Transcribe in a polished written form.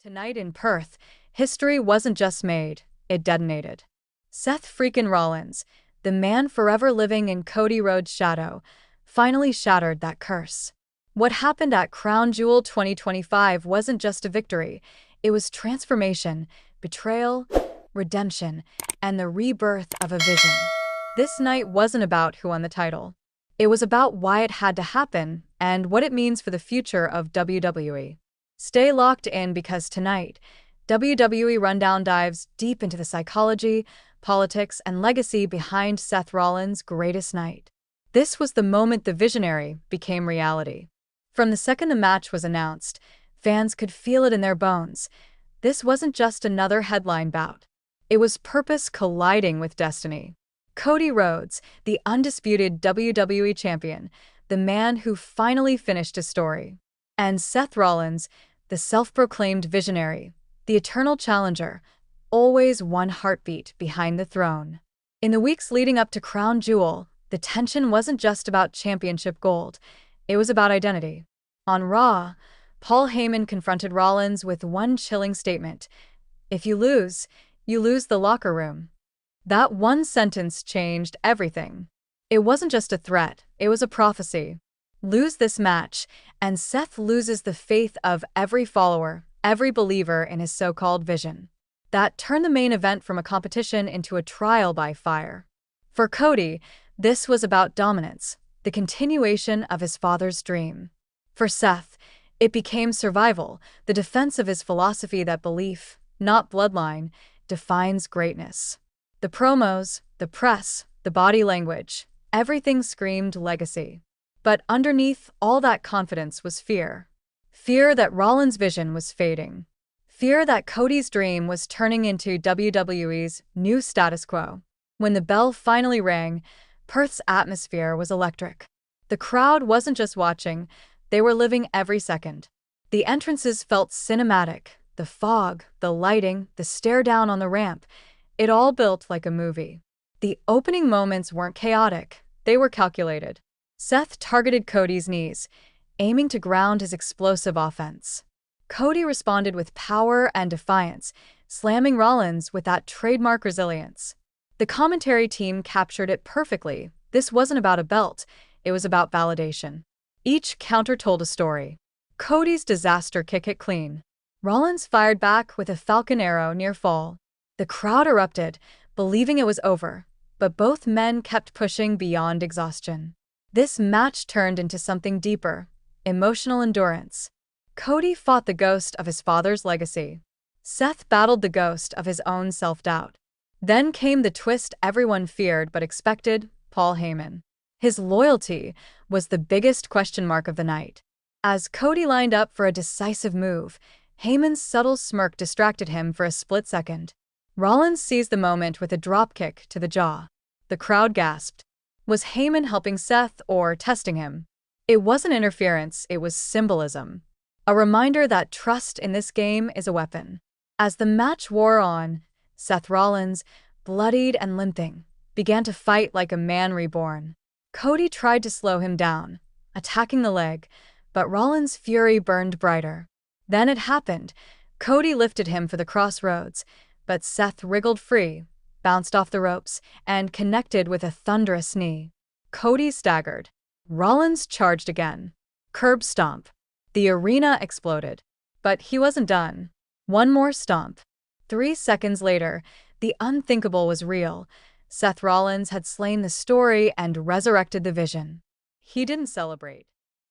Tonight in Perth, history wasn't just made, it detonated. Seth freaking Rollins, the man forever living in Cody Rhodes' shadow, finally shattered that curse. What happened at Crown Jewel 2025 wasn't just a victory, it was transformation, betrayal, redemption, and the rebirth of a vision. This night wasn't about who won the title. It was about why it had to happen and what it means for the future of WWE. Stay locked in because tonight, WWE Rundown dives deep into the psychology, politics, and legacy behind Seth Rollins' greatest night. This was the moment the visionary became reality. From the second the match was announced, fans could feel it in their bones. This wasn't just another headline bout. It was purpose colliding with destiny. Cody Rhodes, the undisputed WWE champion, the man who finally finished his story. And Seth Rollins, the self-proclaimed visionary, the eternal challenger, always one heartbeat behind the throne. In the weeks leading up to Crown Jewel, the tension wasn't just about championship gold, it was about identity. On Raw, Paul Heyman confronted Rollins with one chilling statement: "If you lose the locker room." That one sentence changed everything. It wasn't just a threat, it was a prophecy. Lose this match, and Seth loses the faith of every follower, every believer in his so-called vision. That turned the main event from a competition into a trial by fire. For Cody, this was about dominance, the continuation of his father's dream. For Seth, it became survival, the defense of his philosophy that belief, not bloodline, defines greatness. The promos, the press, the body language, everything screamed legacy. But underneath all that confidence was fear. Fear that Rollins' vision was fading. Fear that Cody's dream was turning into WWE's new status quo. When the bell finally rang, Perth's atmosphere was electric. The crowd wasn't just watching, they were living every second. The entrances felt cinematic. The fog, the lighting, the stare down on the ramp, it all built like a movie. The opening moments weren't chaotic, they were calculated. Seth targeted Cody's knees, aiming to ground his explosive offense. Cody responded with power and defiance, slamming Rollins with that trademark resilience. The commentary team captured it perfectly. This wasn't about a belt, it was about validation. Each counter told a story. Cody's disaster kick hit clean. Rollins fired back with a falcon arrow near fall. The crowd erupted, believing it was over, but both men kept pushing beyond exhaustion. This match turned into something deeper, emotional endurance. Cody fought the ghost of his father's legacy. Seth battled the ghost of his own self-doubt. Then came the twist everyone feared but expected: Paul Heyman. His loyalty was the biggest question mark of the night. As Cody lined up for a decisive move, Heyman's subtle smirk distracted him for a split second. Rollins seized the moment with a dropkick to the jaw. The crowd gasped. Was Heyman helping Seth or testing him? It wasn't interference, it was symbolism. A reminder that trust in this game is a weapon. As the match wore on, Seth Rollins, bloodied and limping, began to fight like a man reborn. Cody tried to slow him down, attacking the leg, but Rollins' fury burned brighter. Then it happened. Cody lifted him for the crossroads, but Seth wriggled free, bounced off the ropes, and connected with a thunderous knee. Cody staggered. Rollins charged again. Curb stomp. The arena exploded. But he wasn't done. One more stomp. 3 seconds later, the unthinkable was real. Seth Rollins had slain the story and resurrected the vision. He didn't celebrate.